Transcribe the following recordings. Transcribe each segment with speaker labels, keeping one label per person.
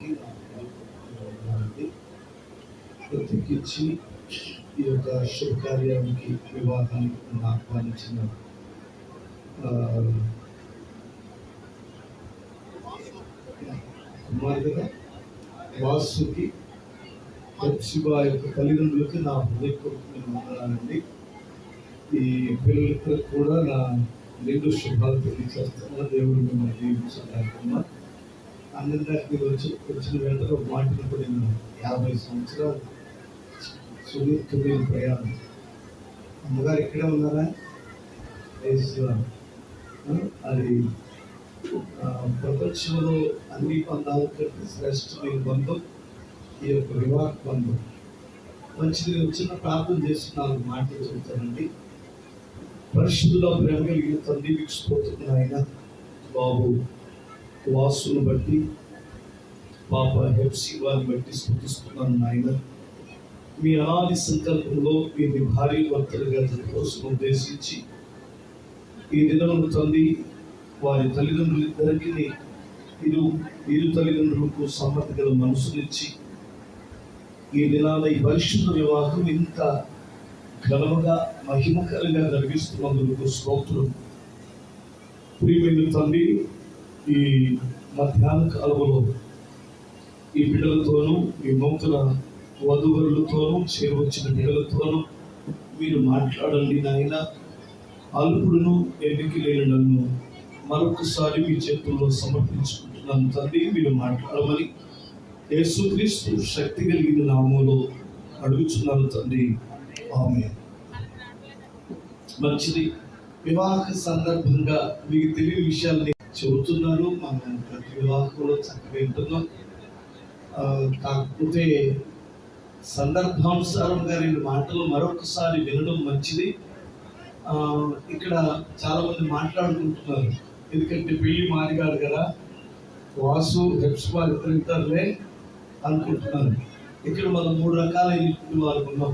Speaker 1: అందరికీ ప్రత్యేకించి ఈ యొక్క శుభకార్యానికి వివాహానికి ఆహ్వానించిన కుమార్తెగా వాసుకి శివ యొక్క తల్లిదండ్రులకి నా హృదయపూర్వకండి. ఈ పిల్లలకి కూడా నా రెండు శుభాలు తెలియజేస్తున్నా. దేవుడు మిమ్మల్ని దీవించాలనుకున్నా. అందరికీ వచ్చిన వెంటనే ఒక మాటలు నేను 50 సంవత్సరాలు సుదీర్ఘమైన ప్రయాణం. అమ్మగారు ఇక్కడే ఉన్నారా? అది ప్రపంచంలో అన్ని బంధాల కంటే శ్రేష్టమైన బంధం ఈ యొక్క వివాహ బంధం. మంచిది. చిన్న ప్రార్థన చేసి 4 మాటలు చెబుతానండి. పరిశుద్ధుల ప్రేమ కలిగిన తండ్రి, మీకు స్తోత్రం ఆయన. బాబు వాసును బట్టి, పాప హెప్సీ వారిని బట్టి స్తుతిస్తున్నాను నాయన. మీ అనాది సంకల్పంలో వీరిని భార్య భర్తలుగా కోసం ఉద్దేశించి ఈ దినమును తండ్రి వారి తల్లిదండ్రులిద్దరికీ ఇరు తల్లిదండ్రులకు సమ్మతి గల మనసునిచ్చి ఈ దినాల ఈ పరిశుద్ధ వివాహం ఇంత ఘనముగా మహిమకరంగా జరిగిస్తున్నందుకు స్తోత్రం. ప్రియమైన తండ్రి, ఈ మధ్యాహ్న కాలంలో ఈ బిడ్డలతోనూ, ఈ నూతన వధువరులతోనూ, చేరవచ్చిన బిడ్డలతోనూ మీరు మాట్లాడండి నాయన. అల్పుడును ఎన్నిక లేని నన్ను మరొకసారి మీ చేతుల్లో సమర్పించుకుంటున్నాను తండ్రి. మీరు మాట్లాడమని యేసుక్రీస్తు శక్తి కలిగిన నామములో అడుగుచున్నాను తండ్రి. ఆమేన్. మంచిది. వివాహ సందర్భంగా మీకు తెలియని విషయాల్ని చెబుతున్నారు. మనం ప్రతి వివాహంలో చక్కగా వింటున్నాం. కాకపోతే సందర్భానుసారంగా 2 మాటలు మరొకసారి వినడం మంచిది. ఇక్కడ చాలా మంది మాట్లాడుకుంటున్నారు. ఎందుకంటే పెళ్లి మారిగాడు కదా, వాసు హెప్స్పా ఇద్దరులే అనుకుంటున్నారు. ఇక్కడ మనం 3 రకాలైన వారు ఉన్నాం.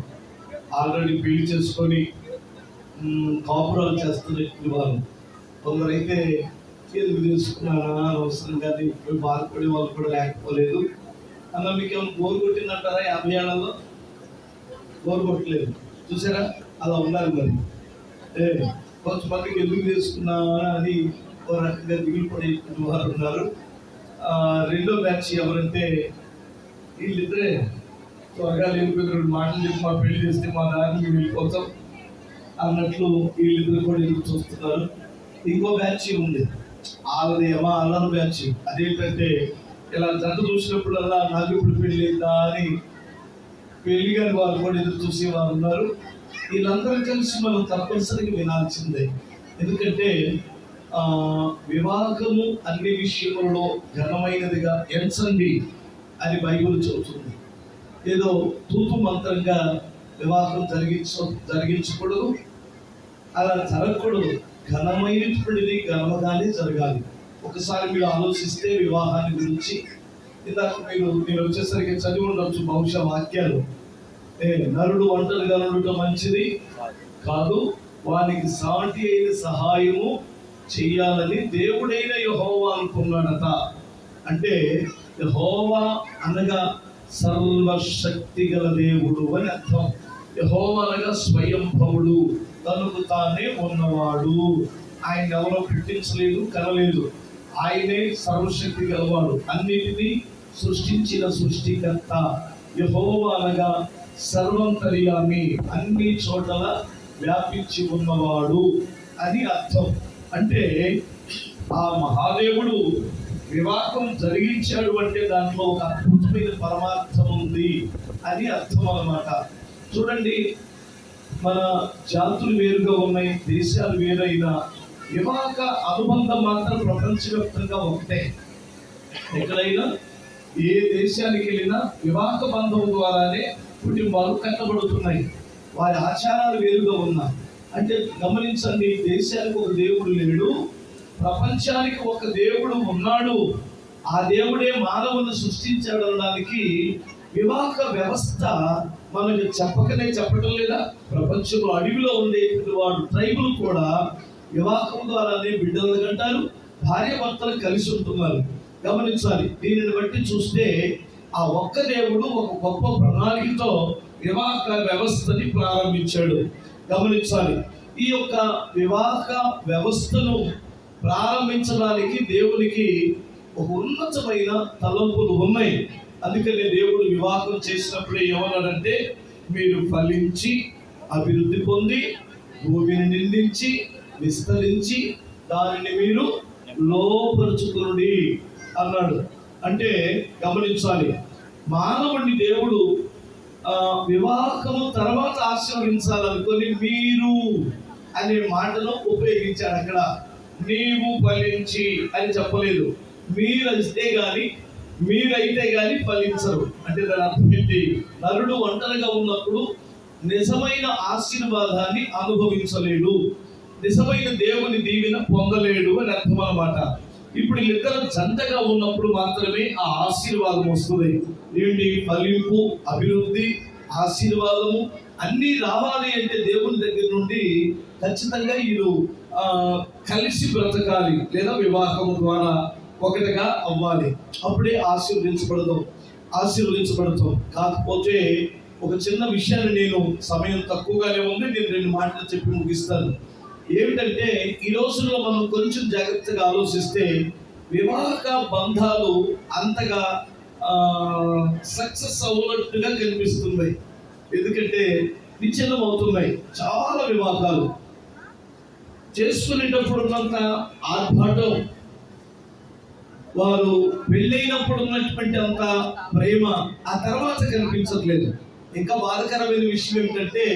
Speaker 1: ఆల్రెడీ పెళ్లి చేసుకొని కాపురాలు చేస్తున్న వారు. కొందరైతే ఎందుకు చేసుకున్నారా అవసరంగా బాధపడే వాళ్ళు కూడా లేకపోలేదు. అలా మీకు ఏమైనా బోరు కొట్టిందంటారా? 50 ఏళ్లలో బోరు కొట్టలేదు. చూసారా? అలా ఉండాలి. మరి కొంతమందికి ఎందుకు చేసుకున్నా అని ఒక రకంగా దిగులుపడే వారు ఉన్నారు. రెండో బ్యాచ్ ఎవరంటే వీళ్ళిద్దరే త్వరగా లేకపోతే మాటలు చెప్పి మా పెళ్లి చేస్తే మా దారికి వెళ్ళిపోతాం అన్నట్లు వీళ్ళిద్దరు కూడా ఎదురు చూస్తున్నారు. ఇంకో బ్యాచ్ ఉంది, వాళ్ళది అల్లరి బ్యాచ్. అదేంటంటే ఇలా జంట చూసినప్పుడల్లా నాకు ఇప్పుడు పెళ్లి అయిందా అని పెళ్లి గారి వారు కూడా ఎదురు చూసే వారు ఉన్నారు. వీళ్ళందరూ కలిసి మనం తప్పనిసరిగా వినాల్సిందే. ఎందుకంటే వివాహము అన్ని విషయంలో ఘనమైనదిగా ఎంచండి అని బైబిల్ చెబుతుంది. ఏదో తూతు మంత్రంగా వివాహం జరిగించకూడదు, అలా జరగకూడదు. ఘనమైనటువంటిది ఘనముగానే జరగాలి. ఒకసారి మీరు ఆలోచిస్తే వివాహాన్ని గురించి ఇందాక నేను వచ్చేసరికి చదివి ఉండొచ్చు బహుశా వాక్యాలు. నరుడు ఒంటరిగా ఉండటం మంచిది కాదు, వానికి సాటి అయిన సహాయము చెయ్యాలని దేవుడైన యెహోవా అనుకున్నాడట. అంటే యెహోవా అనగా సర్వశక్తి గల దేవుడు అని అర్థం. యెహోవా అనగా స్వయంభవుడు, తనకు తానే ఉన్నవాడు. ఆయన ఎవరో పుట్టించలేదు, కనలేదు. ఆయనే సర్వశక్తి గలవాడు, అన్నిటినీ సృష్టించిన సృష్టికర్త. యెహోవా అనగా సర్వంతర్యామి, అన్ని చోట్ల వ్యాపించి ఉన్నవాడు అని అర్థం. అంటే ఆ మహాదేవుడు వివాహం జరిగించాడు అంటే దాంట్లో ఒక అద్భుతమైన పరమార్థం ఉంది అని అర్థం అన్నమాట. చూడండి, మన జాతులు వేరుగా ఉన్నాయి, దేశాలు వేరైనా వివాహ అనుబంధం మాత్రం ప్రపంచవ్యాప్తంగా ఒకటే. ఎక్కడైనా ఏ దేశానికి వెళ్ళినా వివాహ బంధం ద్వారానే కుటుంబాలు కట్టబడుతున్నాయి. వారి ఆచారాలు వేరుగా ఉన్నా. అంటే గమనించండి, దేశానికి ఒక దేవుడు లేడు, ప్రపంచానికి ఒక దేవుడు ఉన్నాడు. ఆ దేవుడే మానవులను సృష్టించడానికి వివాహ వ్యవస్థ మనకు చెప్పకనే చెప్పటం లేదా? ప్రపంచంలో అడవిలో ఉండేటువంటి వాడు ట్రైబులు కూడా వివాహం ద్వారానే బిడ్డలను కంటారు, భార్య భర్తలు కలిసి ఉంటున్నారు. గమనించాలి. దీనిని బట్టి చూస్తే ఆ ఒక్క దేవుడు ఒక గొప్ప ప్రణాళికతో వివాహ వ్యవస్థని ప్రారంభించాడు. గమనించాలి. ఈ యొక్క వివాహ వ్యవస్థను ప్రారంభించడానికి దేవునికి ఒక ఉన్నతమైన తలంపులు ఉన్నాయి. అందుకని దేవుడు వివాహం చేసినప్పుడే ఏమన్నాడంటే, మీరు ఫలించి అభివృద్ధి పొంది భూమిని నిందించి విస్తరించి దానిని మీరు లోపరుచుకునుడి అన్నాడు. అంటే గమనించాలి, మానవుడిని దేవుడు వివాహము తర్వాత ఆశీర్వదించాలనుకొని మీరు అనే మాటను ఉపయోగించాడు. అక్కడ నీవు ఫలించి అని చెప్పలేదు. మీరైతే గాని ఫలించరు. అంటే దాని అర్థం ఏంటి? నరుడు ఒంటరిగా ఉన్నప్పుడు నిజమైన ఆశీర్వాదాన్ని అనుభవించలేడు, నిజమైన దేవుని దీవెన పొందలేడు అని అర్థం అన్నమాట. ఇప్పుడు వీళ్ళిద్దరు జంటగా ఉన్నప్పుడు మాత్రమే ఆ ఆశీర్వాదం వస్తుంది. ఏంటి? ఫలింపు, అభివృద్ధి, ఆశీర్వాదము అన్నీ రావాలి అంటే దేవుని దగ్గర నుండి ఖచ్చితంగా వీళ్ళు కలిసి బ్రతకాలి, లేదా వివాహం ద్వారా ఒకటిగా అవ్వాలి. అప్పుడే ఆశీర్వదించబడతాం. కాకపోతే ఒక చిన్న విషయాన్ని, నేను సమయం తక్కువగానే ఉంది, నేను 2 మాటలు చెప్పి ముగిస్తాను. ఏమిటంటే, ఈ రోజుల్లో మనం కొంచెం జాగ్రత్తగా ఆలోచిస్తే వివాహ బంధాలు అంతగా సక్సెస్ అవ్వనట్టుగా కనిపిస్తుంది. ఎందుకంటే విచ్ఛిన్నం అవుతున్నాయి. చాలా వివాహాలు చేసుకునేటప్పుడు ఉన్నంత ఆర్భాటం, వారు పెళ్ళైనప్పుడు ఉన్నటువంటి అంత ప్రేమ ఆ తర్వాత కనిపించట్లేదు. ఇంకా బాధకరమైన విషయం ఏమిటంటే,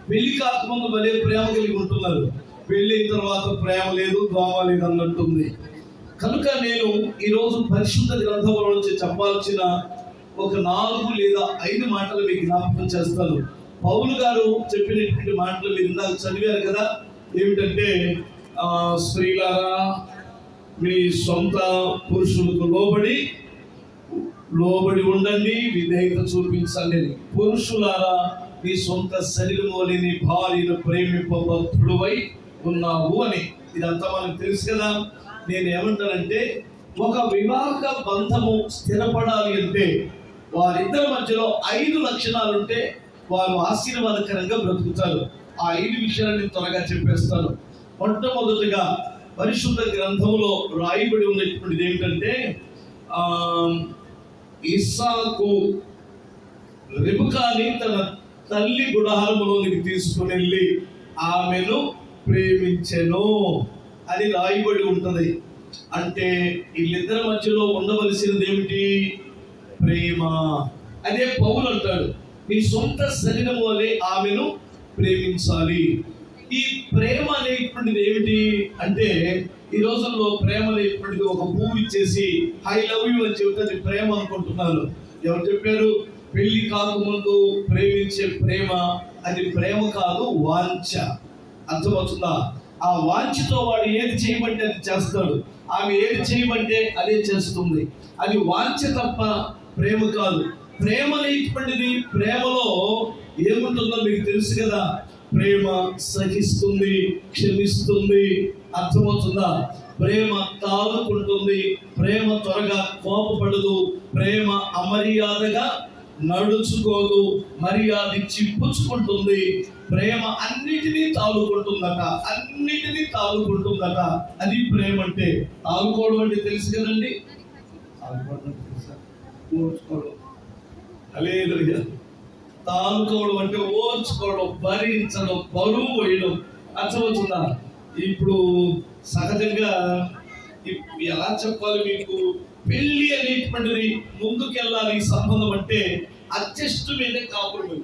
Speaker 1: పెళ్లి కాకముందు భలే ప్రేమ కలిగి ఉంటున్నారు, పెళ్ళైన తర్వాత ప్రేమ లేదు, దోమ లేదు అన్నట్టుంది. కనుక నేను ఈరోజు పరిశుద్ధ గ్రంథంలో నుంచి చెప్పాల్సిన ఒక 4 లేదా 5 మాటలు మీకు జ్ఞాపకం చేస్తాను. పౌలు గారు చెప్పినటువంటి మాటలు మీరు ఇందాక చదివారు కదా. ఏమిటంటే, స్త్రీలారా మీ సొంత పురుషులకు లోబడి ఉండండి, విధేయత చూపించండి. పురుషులారా మీ సొంత శరీరములోని నీ భార్యను ప్రేమింపబద్ధుడవై ఉన్నావు అని. ఇదంతా మనకు తెలుసు కదా. నేను ఏమంటానంటే, ఒక వివాహ బంధము స్థిరపడాలి అంటే వారిద్దరి మధ్యలో 5 లక్షణాలు ఉంటే వారు ఆశీర్వాదకరంగా బ్రతుకుతారు. ఆ 5 విషయాలు నేను త్వరగా చెప్పేస్తాను. మొట్టమొదటిగా పరిశుద్ధ గ్రంథంలో రాయబడి ఉన్నటువంటిది ఏమిటంటే, ఇస్సాకు రిబకాని తన తల్లి గుడారములోనికి తీసుకుని వెళ్ళి ఆమెను ప్రేమించెను అని రాయబడి ఉంటుంది. అంటే వీళ్ళిద్దరి మధ్యలో ఉండవలసినది ఏమిటి? ప్రేమ. అదే పౌలు అంటాడు, నీ సొంత శరీరం వలె ఆమెను ప్రేమించాలి. ఈ ప్రేమ అనేటువంటిది ఏమిటి అంటే, ఈ రోజుల్లో ప్రేమ అనేటువంటిది ఒక పువ్వు ఇచ్చేసి ఐ లవ్ యూ అని చెబుతుంది ప్రేమ అనుకుంటున్నారు. ఎవరు చెప్పారు? పెళ్లి కాకముందు ప్రేమించే ప్రేమ అది ప్రేమ కాదు, వాంఛ. అర్థమవుతుందా? ఆ వాంఛతో వాడు ఏది చేయమంటే అది చేస్తాడు, ఆమె ఏది చేయమంటే అదే చేస్తుంది. అది వాంఛ తప్ప ప్రేమ కాదు. ప్రేమ అనేటువంటిది, ప్రేమలో ఏముంటుందో మీకు తెలుసు కదా. ప్రేమ సహిస్తుంది, క్షమిస్తుంది. అర్థమవుతుందా? ప్రేమ తాగుకుంటుంది, ప్రేమ త్వరగా కోపపడదు, ప్రేమ అమర్యాదగా నడుచుకోదు, మర్యాద చిప్పుచుకుంటుంది. ప్రేమ అన్నిటినీ తాగుకుంటుందట. అది ప్రేమ అంటే. తాగుకోవడం అంటే తెలుసు కదండి. తాగుకోవడం అంటే ఓర్చుకోవడం, భరించడం, బరువు వేయడం. అర్థమవుతుందా? ఇప్పుడు సహజంగా ఎలా చెప్పాలి మీకు, పెళ్లి అనేటువంటిది ముందుకెళ్ళాలి. సంబంధం అంటే అడ్జస్ట్ మీదే కాపురం.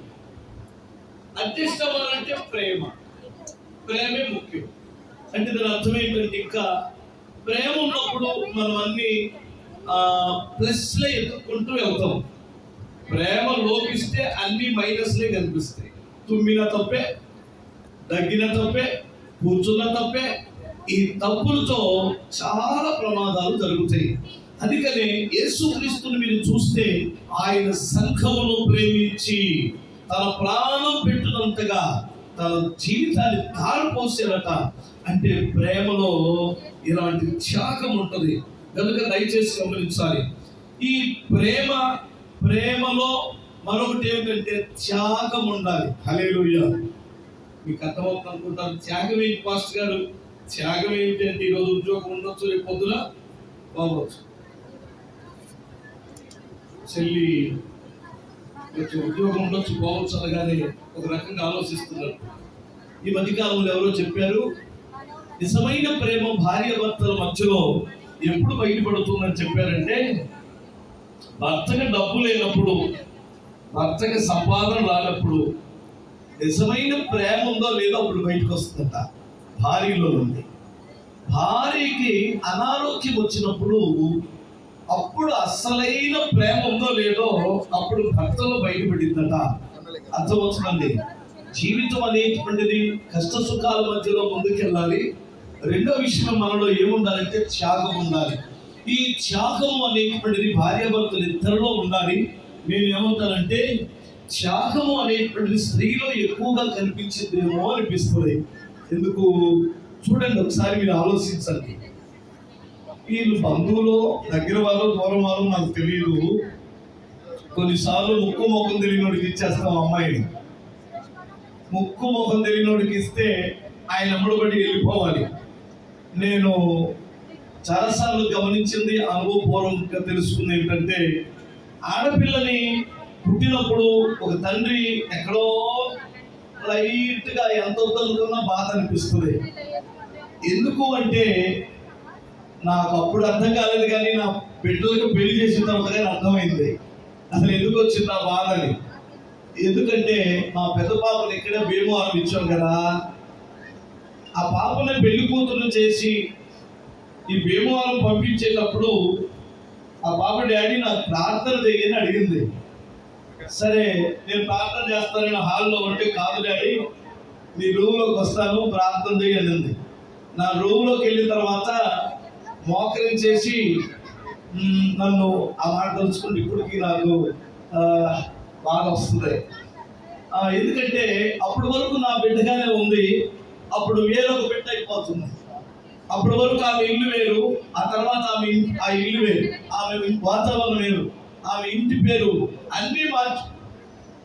Speaker 1: అడ్జస్ట్ అవ్వాలంటే ప్రేమే ముఖ్యం. అంటే దాని అర్థం ఏంటంటే, ఇంకా ప్రేమ ఉన్నప్పుడు మనం అన్ని ప్లస్లే ఎత్తుకుంటూ వెళ్తాం. ప్రేమ లోపిస్తే అన్ని మైనస్లే కనిపిస్తాయి. తుమ్మిన తప్పే, దగ్గిన తప్పే, కూర్చున్న తప్పే. ఈ తప్పులతో చాలా ప్రమాదాలు జరుగుతాయి. అందుకనే యేసుక్రీస్తుని మీరు చూస్తే ఆయన సంఘమును ప్రేమించి తన ప్రాణం పెట్టినంతగా తన జీవితాన్ని తాళపోసాడట. అంటే ప్రేమలో ఇలాంటి త్యాగం ఉంటుంది. కనుక దయచేసి గమనించాలి. ఈ ప్రేమలో మరొకటి ఏమిటంటే త్యాగం ఉండాలి. హల్లెలూయా. మీకు అర్థమవుతుంది అనుకుంటారు. త్యాగం ఏంటి పాస్టర్ గారు? త్యాగం ఏమిటంటే ఈరోజు ఉద్యోగం ఉండొచ్చు, రేపు పొద్దున పోవచ్చు. చెల్లి ఉద్యోగం ఉండొచ్చు, పోవచ్చు అనగానే ఒక రకంగా ఆలోచిస్తున్నారు. ఈ మధ్యకాలంలో ఎవరో చెప్పారు, నిజమైన ప్రేమ భార్య భర్తల మధ్యలో ఎప్పుడు బయటపడుతుందని చెప్పారంటే, భర్తకి డబ్బు లేనప్పుడు, భర్తకి సంపాదన రానప్పుడు నిజమైన ప్రేమ ఉందో లేదో అప్పుడు బయటకు వస్తుందట భార్యలో నుండి. భార్యకి అనారోగ్యం వచ్చినప్పుడు అప్పుడు అసలైన ప్రేమ ఉందో లేదో అప్పుడు భర్తలో బయటపడిందట. అర్థమవుతుందండి. జీవితం అనేటువంటిది కష్ట సుఖాల మధ్యలో ముందుకెళ్ళాలి. రెండో విషయం మనలో ఏముండాలంటే త్యాగం ఉండాలి. ఈ త్యాగం అనేటువంటిది భార్యాభర్తలు ఇద్దరిలో ఉండాలి. నేను ఏమంటానంటే త్యాగము అనేటువంటిది స్త్రీలో ఎక్కువగా కనిపించిందేమో అనిపిస్తుంది. ఎందుకు చూడండి, ఒకసారి మీరు ఆలోచించండి. వీళ్ళు బంధువులు, దగ్గర వాళ్ళు, దూరం వాళ్ళు నాకు తెలియదు. కొన్నిసార్లు ముక్కు ముఖం తెలియనోడికి ఇచ్చేస్తాం అమ్మాయిని. ముక్కు ముఖం తెలియనోడికి ఇస్తే ఆయన అమ్మడిబడి వెళ్ళిపోవాలి. నేను చాలాసార్లు గమనించింది, అనుభవపూర్వకంగా తెలుసుకుంది ఏంటంటే, ఆడపిల్లని పుట్టినప్పుడు ఒక తండ్రి ఎక్కడో లైట్గా ఎంత వద్దనుకున్నా బాధ అనిపిస్తుంది. ఎందుకు అంటే నాకు అప్పుడు అర్థం కాలేదు, కానీ నా బిడ్డలకు పెళ్లి చేసిన తర్వాత అర్థమైంది అసలు ఎందుకు వచ్చింది నా బాధ అని. ఎందుకంటే మా పెద్ద పాపను ఇక్కడే భీమవరం ఇచ్చాం కదా, ఆ పాపని పెళ్లి కూతురు చేసి ఈ భీమవరం పంపించేటప్పుడు ఆ పాప డాడీ నాకు ప్రార్థన చేయని అడిగింది. సరే నేను ప్రార్థన చేస్తానని హాల్లో ఉంటే, కాదు డాడీ నీ రూమ్లోకి వస్తాను ప్రార్థన చేయనింది. నా రూమ్లోకి వెళ్ళిన తర్వాత మోకరించేసి నన్ను ఆ మాట తెలుసుకుంటే ఇప్పటికీ నాకు బాగా వస్తుంది. ఎందుకంటే అప్పటి వరకు నా బిడ్డగానే ఉంది, అప్పుడు వేరొక బిడ్డ అయిపోతుంది. అప్పటి వరకు ఆమె ఇల్లు వేరు, ఆ తర్వాత ఆ ఇల్లు వేరు, ఆమె వాతావరణం వేరు, ఆమె ఇంటి పేరు అన్నీ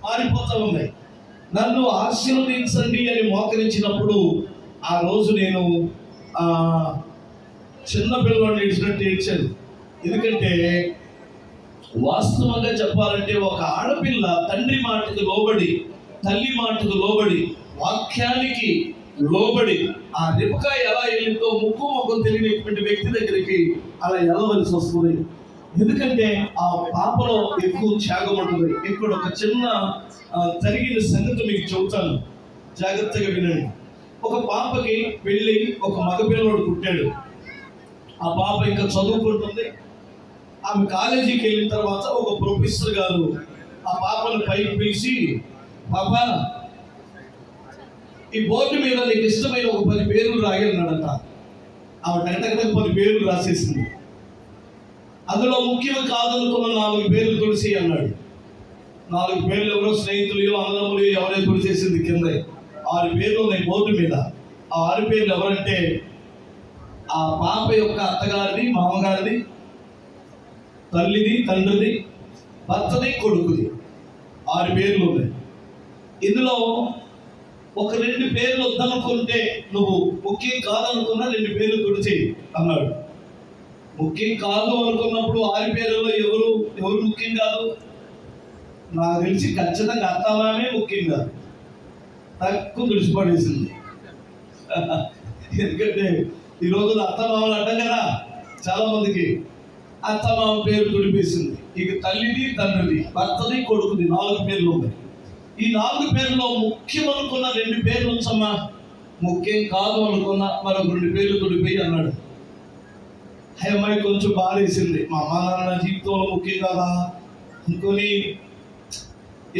Speaker 1: మారిపోతూ ఉన్నాయి. నన్ను ఆశీర్వదించండి అని మోకరించినప్పుడు ఆ రోజు నేను చిన్న పిల్లవాడిని ఏడ్చినట్టు ఏడ్చాను. ఎందుకంటే వాస్తవంగా చెప్పాలంటే ఒక ఆడపిల్ల తండ్రి మాటకు లోబడి, తల్లి మాటకు లోబడి, వాక్యానికి లోబడి ఆ రిబకా ఎలా వెళ్ళిందో ముక్కు ముఖం తెలియనటువంటి వ్యక్తి దగ్గరికి అలా వెళ్ళవలసి వస్తుంది. ఎందుకంటే ఆ పాపలో ఎక్కువ త్యాగం ఉంటుంది. ఇక్కడ ఒక చిన్న జరిగిన సంగతి మీకు చెబుతాను, జాగ్రత్తగా వినండి. ఒక పాపకి పెళ్ళి ఒక మగపిల్లవాడు పుట్టాడు. ఆ పాప ఇంకా చదువుకుంటుంది. ఆమె కాలేజీకి వెళ్ళిన తర్వాత ఒక ప్రొఫెసర్ గారు ఆ పాపను పైకి పిలిచి, పాప ఈ బోర్డు మీద నీకు ఇష్టమైన ఒక 10 పేర్లు రాయన్నాడంట. ఆమె టకటక 10 పేర్లు రాసేసింది. అందులో ముఖ్యం కాదనుకున్న 4 పేర్లు తుడిసి అన్నాడు. 4 పేర్లు ఎవరో స్నేహితులు, అన్నదమ్ములు ఎవరైనా తుడిచేసింది. కింద 6 పేర్లు ఉన్నాయి బోర్డు మీద. ఆ 6 పేర్లు ఎవరంటే ఆ పాప యొక్క అత్తగారిది, మామగారిది, తల్లిది, తండ్రిది, భర్తది, కొడుకుది. 6 పేర్లు ఉన్నాయి. ఇందులో ఒక 2 పేర్లు వద్దనుకుంటే, నువ్వు ముఖ్యం కాదనుకున్నా 2 పేర్లు తుడిచేయి అన్నాడు. ముఖ్యం కాదు అనుకున్నప్పుడు 6 పేర్లలో ఎవరు ముఖ్యం కాదు? నాకు తెలిసి ఖచ్చితంగా అత్తమామే ముఖ్యం కాదు. తక్కువ తుడిచిపడేసింది. ఎందుకంటే ఈ రోజున అత్తమామలు అంటాం కదా, చాలా మందికి అత్తమామ పేరు తుడిపేసింది. ఇక తల్లిది, తండ్రిది, భర్తది, కొడుకుది 4 పేర్లు ఉన్నాయి. ఈ 4 పేర్లలో ముఖ్యం అనుకున్న 2 పేర్లు ఉంచమ్మా, ముఖ్యం కాదు అనుకున్న మరొక 2 పేర్లు తుడిపోయి అన్నాడు. అమ్మాయి కొంచెం బాధేసింది. మా అమ్మ నాన్న జీవితంలో ముఖ్యం కాదా అనుకొని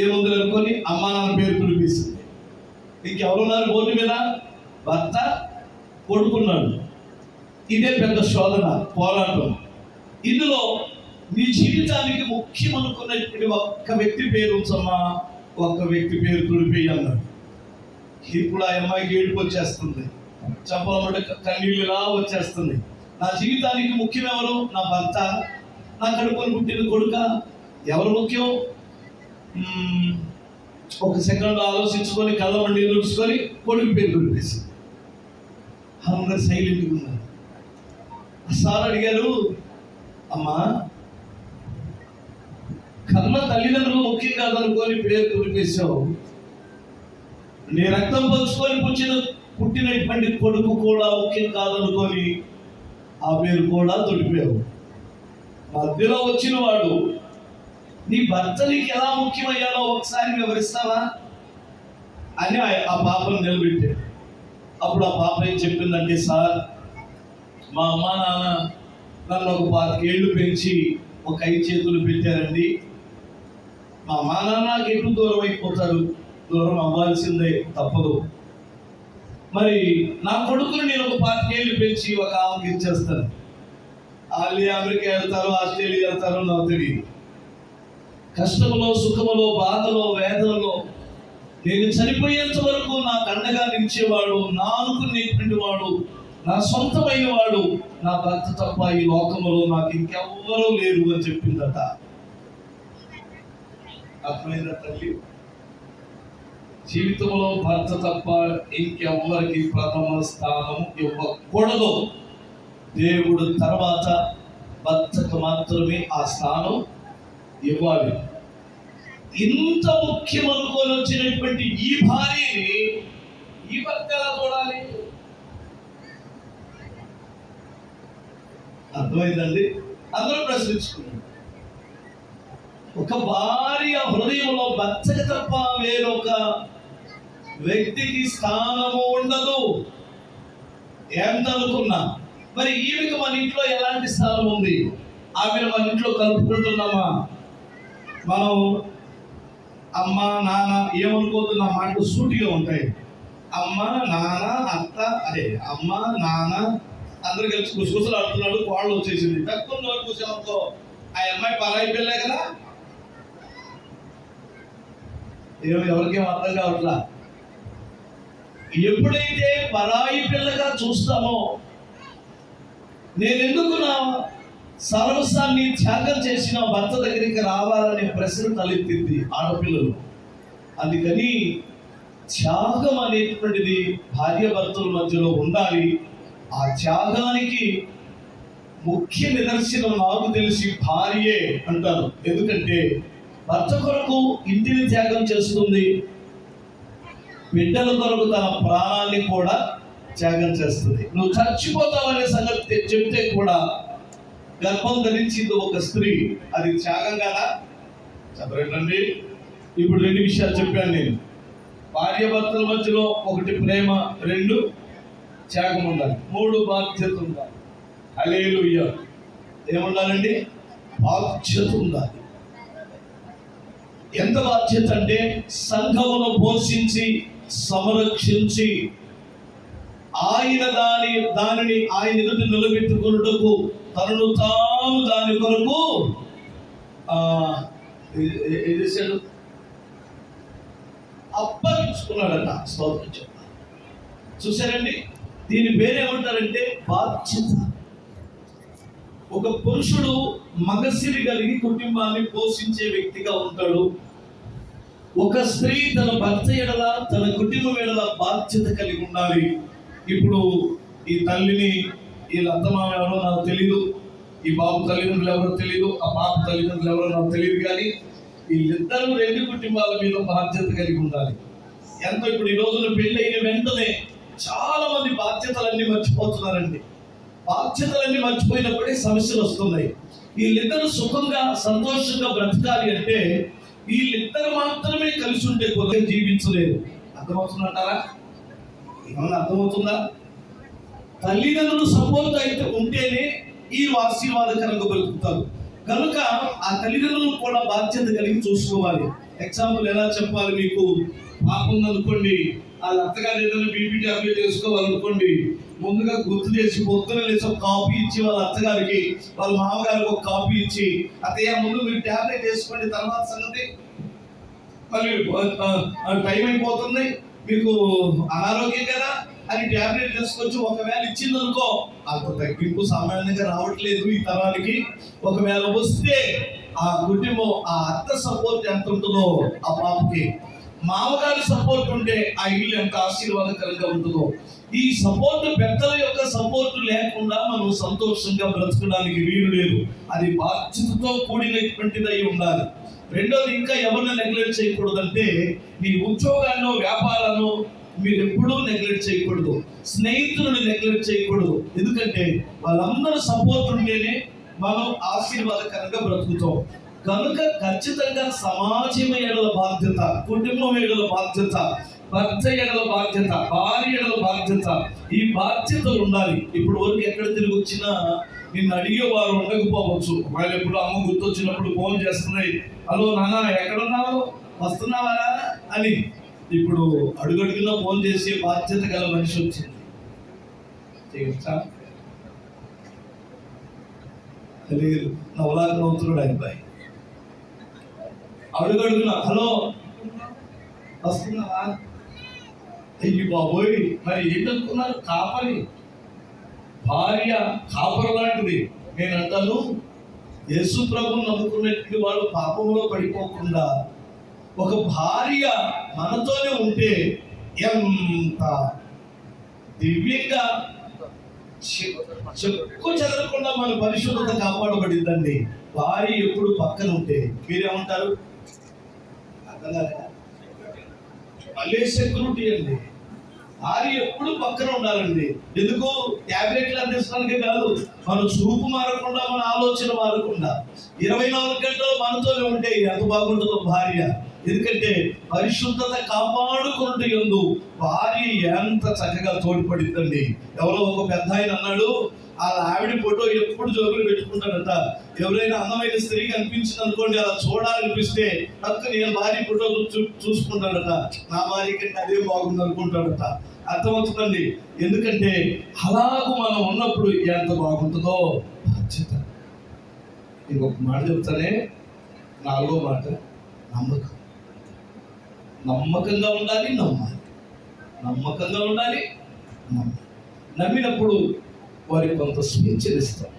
Speaker 1: ఏముంది అనుకొని అమ్మ నాన్న పేరు తుడిపేసింది. ఇంకెవరున్నారు బోర్డు మీద? భర్త, కొడుకున్నాడు. ఇదే పెద్ద శోధన, పోరాటం. ఇందులో నీ జీవితానికి ముఖ్యం అనుకున్నటువంటి ఒక్క వ్యక్తి పేరు ఉంచమ్మా, ఒక్క వ్యక్తి పేరు తుడిపోయి అన్నాడు. ఇప్పుడు ఆ అమ్మాయికి ఏడుపు వచ్చేస్తుంది, చెప్పాలంటే కన్నీళ్ళులా వచ్చేస్తుంది. నా జీవితానికి ముఖ్యం ఎవరు? నా భర్త. నా కడుపును పుట్టిన కొడుక? ఎవరు ముఖ్యం? ఒక సెకండ్ ఆలోచించుకొని కళ్ళ మండి తుడుచుకొని కొడుకు పేరు తుడిపేసి అందరు సైలెంట్గా ఉన్నారు. సార్ అడిగారు, అమ్మా కర్మ తల్లిదండ్రులు ముఖ్యం కాదనుకొని పేరు తుడిపేశావు, నీ రక్తం పంచుకొని పుట్టినటువంటి కొడుకు కూడా ముఖ్యం కాదనుకొని ఆ పేరు కూడా తొడిపావు. మధ్యలో వచ్చిన వాడు నీ భర్త నీకు ఎలా ముఖ్యమయ్యాడో ఒకసారి వివరిస్తావా అని ఆ పాపను నిలబెట్టాడు. అప్పుడు ఆ పాప ఏం చెప్పిందంటే, సార్ మా అమ్మ నాన్న నన్ను ఒక 25 ఏళ్ళు పెంచి ఒక 5 చేతులు పెట్టారండి. మా అమ్మ నాన్న నాకు ఎటు దూరం అయిపోతారు, దూరం అవ్వాల్సిందే, తప్పదు. మరి నా కొడుకుని నేను ఒక 25 ఏళ్ళు పెంచి ఒక ఆమెకి ఇచ్చేస్తాను. వాళ్ళు అమెరికా వెళ్తారో ఆస్ట్రేలియా వెళ్తారో నాకు తెలియదు. కష్టములో సుఖములో బాధలో వేదనలో నేను చనిపోయేంత వరకు నాకు అండగా నిలిచేవాడు, నా అనుకునేటువంటి వాడు, నా సొంతమైన వాడు నా భర్త తప్ప ఈ లోకములో నాకు ఇంకెవ్వరూ లేరు అని చెప్పిందట. అర్థమైందా తల్లి? జీవితంలో భర్త తప్ప ఇంకెవ్వరికి ప్రథమ స్థానం ఇవ్వకూడదు. దేవుడు తర్వాత భర్తకు మాత్రమే ఆ స్థానం ఇవ్వాలి. ఇంత ముఖ్యం అనుకొని వచ్చినటువంటి ఈ భార్యని ఈ భర్త ఎలా చూడాలి? అర్థమైందండి? అందరూ ప్రశ్నించుకున్నారు. ఒక భార్య హృదయంలో భర్తకి తప్ప వేరొక వ్యక్తికి స్థానము ఉండదు. ఎంతనుకున్నా మరి ఈమెకి మన ఇంట్లో ఎలాంటి స్థానం ఉంది? ఆమెను మన ఇంట్లో కలుపుకుంటున్నామా? మనం అమ్మ నాన్న ఏమనుకోతున్నా మాటలు సూటిగా ఉంటాయి. అమ్మ నాన్న అత్త, అదే అమ్మ నాన్న అందరూ కలిసి గుసగుసలు ఆడుతున్నాడు, కోళ్ళు వచ్చేసింది, తక్కువ నోరు కూర్చోనుకో ఆ అమ్మాయి పరాయి పిల్లే కదా. ఎవరికేం అర్థం కావట్లా. ఎప్పుడైతే పరాయి పిల్లగా చూస్తామో, నేనెందుకు నా సర్వస్వాన్ని త్యాగం చేసిన భర్త దగ్గరికి రావాలనే ప్రశ్న తలెత్తింది ఆడపిల్లలు. అందుకని త్యాగం అనేటువంటిది భార్య భర్తల మధ్యలో ఉండాలి. ఆ త్యాగానికి ముఖ్య నిదర్శనం నాకు తెలిసి భార్యే అంటారు. ఎందుకంటే భర్త కొరకు ఇంటిని త్యాగం చేస్తుంది, బిడ్డల కొరకు తన ప్రాణాన్ని కూడా త్యాగం చేస్తుంది. నువ్వు చచ్చిపోతావనే సంగతి చెప్తే కూడా గర్భం ధరించింది ఒక స్త్రీ, అది త్యాగం కదా? చెప్పండి. ఇప్పుడు 2 విషయాలు చెప్పాను నేను. భార్య భర్తల మధ్యలో 1 ప్రేమ, 2 త్యాగం ఉండాలి, 3 బాధ్యత ఉండాలి. హల్లెలూయా. ఏముండాలండి? బాధ్యత ఉండాలి. ఎంత బాధ్యత అంటే సంఘమును పోషించి సంరక్షించి దానిని ఆయన ఎదుట నిలబెట్టుకున్నటకు తనను తాను దాని కొరకు ఏం చేశాడు? అప్పగించుకున్నాడట. స్తోత్రం చెప్పాలి. చూసారండి, దీని పేరేమంటారంటే బాధ్యత. ఒక పురుషుడు మగసిరి కలిగి కుటుంబాన్ని పోషించే వ్యక్తిగా ఉంటాడు. ఒక స్త్రీ తన భర్త ఎడల తన కుటుంబం ఎడల బాధ్యత కలిగి ఉండాలి. ఇప్పుడు ఈ తల్లిని వీళ్ళ అత్తమామ ఎవరో నాకు తెలీదు, ఈ బాబు తల్లిదండ్రులు ఎవరో తెలీదు, ఆ పాప తల్లిదండ్రులు ఎవరో నాకు తెలియదు, కానీ వీళ్ళిద్దరూ 2 కుటుంబాల మీద బాధ్యత కలిగి ఉండాలి. ఎంతో ఇప్పుడు ఈ రోజున పెళ్ళైన వెంటనే చాలా మంది బాధ్యతలన్నీ మర్చిపోతున్నారండి. బాధ్యతలన్నీ మర్చిపోయినప్పుడే సమస్యలు వస్తున్నాయి. వీళ్ళిద్దరూ సుఖంగా సంతోషంగా బ్రతకాలి అంటే వీళ్ళిద్దరు మాత్రమే కలిసి ఉంటే కొద్దిగా జీవించలేదు. అర్థమవుతుందంటారా? ఏమన్నా అర్థమవుతుందా? తల్లిదండ్రులు సపోర్ట్ అయితే ఉంటేనే ఈ ఆశీర్వాదకరంగా బ్రతుకుతారు. కనుక ఆ తల్లిదండ్రులు కూడా బాధ్యత కలిగి చూసుకోవాలి. ఎగ్జాంపుల్ ఎలా చెప్పాలి మీకు? పాపం ఉందనుకోండి, వాళ్ళ అత్తగారు ఏదైనా బీపీ టాబ్లెట్ వేసుకోవాలనుకోండి, ముందుగా గుర్తు చేసి పొద్దున లేచి ఒక కాఫీ ఇచ్చి వాళ్ళ అత్తగారికి వాళ్ళ మామగారికి ఒక కాఫీ ఇచ్చి, అత్తయ్య ముందు మీరు టాబ్లెట్ వేసుకోండి, తర్వాత సంగతి మళ్ళీ టైం అయిపోతుంది, మీకు అనారోగ్యం కదా, అని టాబ్లెట్ తీసుకొచ్చి ఒకవేళ ఇచ్చిందనుకో, అంత తగ్గింపు సామాన్యంగా రావట్లేదు ఈ తరానికి. ఒకవేళ వస్తే ఆ కుటుంబం, ఆ అత్త సపోర్ట్ ఎంత ఉంటుందో ఆ పాపకి, మామగారి సపోర్ట్ ఉంటే ఆ ఇల్లు ఎంత ఆశీర్వాదకరంగా ఉంటుందో. ఈ సపోర్ట్, పెద్దల యొక్క సపోర్ట్ లేకుండా మనం సంతోషంగా బ్రతకడానికి వీలు లేదు. అది బాధ్యతతో కూడినటువంటిది అయి ఉండాలి. రెండోది, ఇంకా ఎవరిని నెగ్లెక్ట్ చేయకూడదంటే, మీ ఉద్యోగాల్లో, వ్యాపారాల్లో మీరు ఎప్పుడూ నెగ్లెక్ట్ చేయకూడదు. స్నేహితులను నెగ్లెక్ట్ చేయకూడదు. ఎందుకంటే వాళ్ళందరూ సపోర్ట్ ఉంటేనే మనం ఆశీర్వాదకరంగా బ్రతుకుతాం. కనుక ఖచ్చితంగా సమాజం ఎడల బాధ్యత, కుటుంబం ఎడల బాధ్యత, భర్త ఎడల బాధ్యత, భార్య ఎడల బాధ్యత, ఈ బాధ్యతలు ఉండాలి. ఇప్పుడు వరకు ఎక్కడ తిరిగి వచ్చినా నిన్ను అడిగేవారు ఉండకపోవచ్చు. వాళ్ళు ఎప్పుడు అమ్మ గుర్తొచ్చినప్పుడు ఫోన్ చేస్తున్నాయి, హలో నాన్న ఎక్కడున్నావు, వస్తున్నావా అని. ఇప్పుడు అడుగడుగునా ఫోన్ చేసి బాధ్యత గల మనిషి వచ్చింది. లేదు, నవలాకం అవుతున్నాడు అబ్బాయి. అడుగడుగునా హలో వస్తున్నావా, అయ్యి బాబోయ్. మరి ఏంటనుకున్నారు? కాపరి, భార్య కాపర లాంటిది. నేను అంటాను, యేసు ప్రభువును నమ్ముకున్నటువంటి వాళ్ళు పాపంలో పడిపోకుండా ఒక భార్య మనతోనే ఉంటే ఎంత దివ్యంగా, చెక్కు చెదరకుండా మన పరిశుభ్రత కాపాడబడిందండి. భార్య ఎప్పుడు పక్కన ఉంటే మీరేమంటారు? మళ్ళీ సెక్యూరిటీ అండి. భార్య ఎప్పుడు పక్కన ఉండాలండి. ఎందుకు? ట్యాబ్లెట్లు అందించడానికే కాదు, మన చూపు మారకుండా, మన ఆలోచన మారకుండా 24 గంటలు మనతోనే ఉంటే ఎంత బాగుంటుందో భార్య. ఎందుకంటే పరిశుద్ధత కాపాడుకున్నట్టు యందు భార్య ఎంత చక్కగా తోడ్పడిద్దండి. ఎవరో ఒక పెద్ద ఆయన అన్నాడు, వాళ్ళ ఆవిడ ఫోటో ఎప్పుడు జోబులు పెట్టుకుంటాడట. ఎవరైనా అందమైన స్త్రీ కనిపించింది అనుకోండి, అలా చూడాలనిపిస్తే అక్క నేను భార్య ఫోటో చూసుకుంటాడట. నా భార్య కంటే అదే బాగుంది అనుకుంటాడట. అర్థమవుతుందండి. ఎందుకంటే అలాగూ మనం ఉన్నప్పుడు ఎంత బాగుంటుందో బాధ్యత. ఇంకొక మాట చెప్తానే, 4వ మాట, నమ్మకం. నమ్మకంగా ఉండాలి, నమ్మాలి. నమ్మకంగా ఉండాలి, నమ్మినప్పుడు వారికి కొంత స్వేచ్ఛనిస్తాం.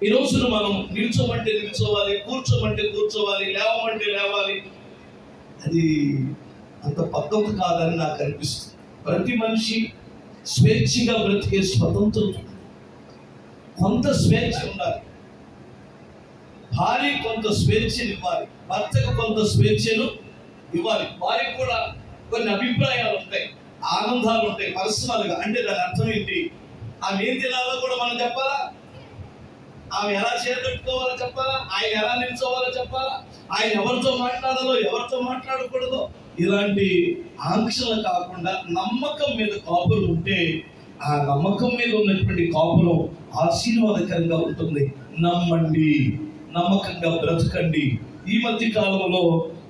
Speaker 1: ఈ రోజున మనం నిల్చోమంటే నిల్చోవాలి, కూర్చోమంటే కూర్చోవాలి, లేవమంటే లేవాలి. అది అంత పద్ధతి కాదని నాకు అనిపిస్తుంది. ప్రతి మనిషి స్వేచ్ఛగా బ్రతికే స్వతంత్రం, కొంత స్వేచ్ఛ ఉండాలి. భార్య కొంత స్వేచ్ఛను ఇవ్వాలి, భర్తకు కొంత స్వేచ్ఛను ఇవ్వాలి. వారికి కూడా కొన్ని అభిప్రాయాలు ఉంటాయి, ఆనందాలు ఉంటాయి పర్సనల్గా. అంటే దాని అర్థం ఏంటి? ఆమె ఏం తినాలో కూడా మనం చెప్పాలా, ఆమె ఎలా చేపెట్టుకోవాలో చెప్పాలా, ఆయన ఎలా నిల్చోవాలో చెప్పాలా, ఆయన ఎవరితో మాట్లాడాలో ఎవరితో మాట్లాడకూడదో, ఇలాంటి ఆంక్షలు కాకుండా నమ్మకం మీద కాపురం ఉంటే ఆ నమ్మకం మీద ఉన్నటువంటి కాపురం ఆశీర్వాదకరంగా ఉంటుంది. నమ్మండి, నమ్మకంగా బ్రతకండి. ఈ మధ్య కాలంలో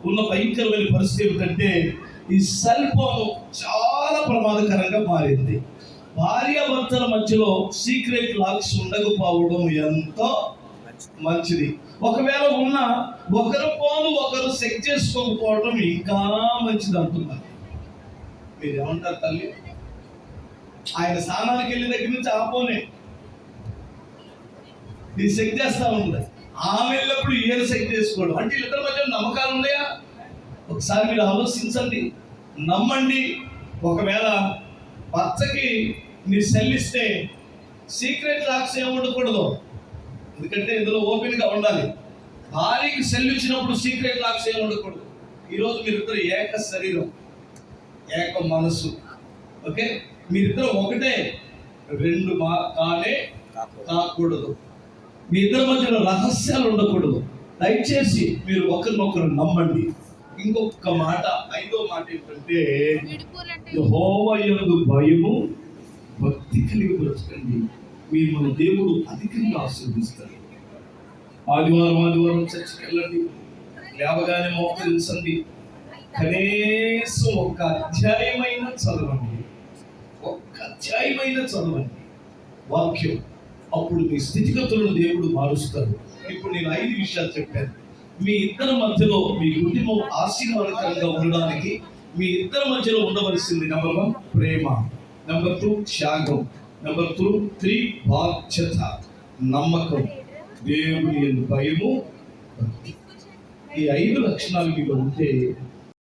Speaker 1: ఉన్న భయంకరమైన పరిస్థితి ఏమిటంటే, ఈ సెల్ ఫోన్ చాలా ప్రమాదకరంగా మారింది. భార్యాభర్తల మధ్యలో సీక్రెట్ లాక్స్ ఉండకపోవడం ఎంతో మంచిది. ఒకవేళ ఉన్నా ఒకరు ఫోన్ ఒకరు చెక్ చేసుకోకపోవడం ఇంకా మంచిది అంటున్నారు. మీరు ఏమంటారు తల్లి? ఆయన స్నానానికి వెళ్ళిన దగ్గర నుంచి ఆ ఫోనే ఇది చెక్ చేస్తా ఉంటుంది. ఆమె వెళ్ళినప్పుడు ఈయన చెక్ చేసుకోవడం. అంటే వీళ్ళిద్దరి మధ్య నమ్మకాలు ఉన్నాయా? ఒకసారి మీరు ఆలోచించండి, నమ్మండి. ఒకవేళ భర్తకి మీరు సెల్ ఇస్తే సీక్రెట్ లాక్స్ ఏమి ఉండకూడదు, ఎందుకంటే ఇందులో ఓపెన్గా ఉండాలి. భార్యకి సెల్ ఇచ్చినప్పుడు సీక్రెట్ లాక్స్ ఏమి ఉండకూడదు. ఈరోజు మీరిద్దరు ఏక శరీరం, ఏక మనసు. ఓకే, మీరిద్దరు ఒకటే, రెండు కానే కాకూడదు. మీ ఇద్దరి మధ్యలో రహస్యాలు ఉండకూడదు. దయచేసి మీరు ఒకరినొకరు నమ్మండి. ఇంకొక మాట, 5వ మాట ఏంటంటే, యెహోవా యందు భయము భక్తి కలిగి బ్రతకండి, మీరు మన దేవుడు అధికంగా ఆశీర్వదిస్తారు. ఆదివారం చర్చికి వెళ్ళండి, లేవగానే మోకరించండి, కనీసం ఒక్క అధ్యాయమైన చదవండి, ఒక్క అధ్యాయమైన చదవండి వాక్యం. అప్పుడు మీ స్థితిగతులను దేవుడు మారుస్తారు. ఇప్పుడు నేను 5 విషయాలు చెప్పాను. మీ ఇద్దరి మధ్యలో మీ కుటుంబం ఆశీర్వాదకరంగా ఉండడానికి మీ ఇద్దరి మధ్యలో ఉండవలసింది నెంబర్ 1 ప్రేమ, నెంబర్ 2 త్యాగం, నెంబర్ 3 బాధ్యత, నమ్మకం, దేవుని యందు భయము, భక్తి. ఈ 5 లక్షణాలు మీలో ఉంటే